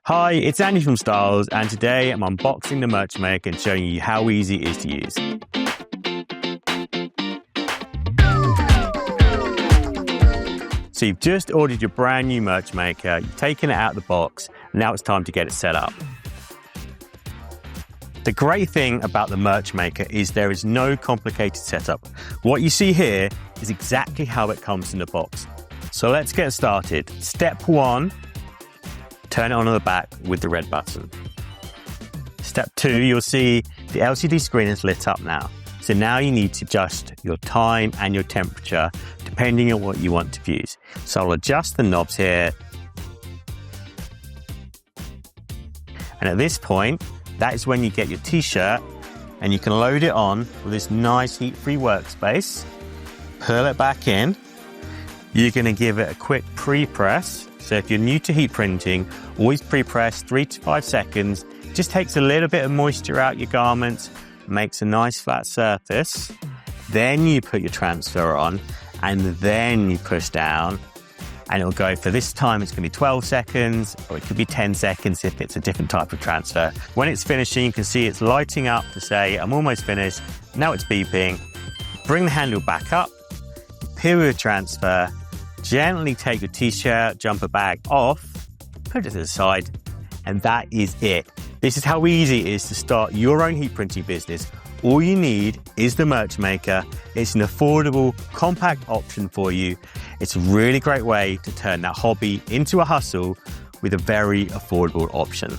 Hi, it's Andy from Styles, and today I'm unboxing the Merch Maker and showing you how easy it is to use. So you've just ordered your brand new Merch Maker, you've taken it out of the box, and now it's time to get it set up. The great thing about the Merch Maker is there is no complicated setup. What you see here is exactly how it comes in the box. So let's get started. Step 1. Turn it on the back with the red button. Step 2, you'll see the LCD screen is lit up now. So now you need to adjust your time and your temperature depending on what you want to use. So I'll adjust the knobs here. And at this point, that is when you get your t-shirt and you can load it on with this nice heat-free workspace. Pull it back in. You're going to give it a quick pre-press. So if you're new to heat printing, always pre-press 3 to 5 seconds. Just takes a little bit of moisture out your garment, makes a nice flat surface. Then you put your transfer on and then you push down and it'll go for this time. It's going to be 12 seconds or it could be 10 seconds if it's a different type of transfer. When it's finishing, you can see it's lighting up to say, I'm almost finished. Now it's beeping. Bring the handle back up, peel your transfer, gently take your t-shirt, jumper bag off, put it to the side, and that is it. This is how easy it is to start your own heat printing business. All you need is the Merch Maker. It's an affordable, compact option for you. It's a really great way to turn that hobby into a hustle with a very affordable option.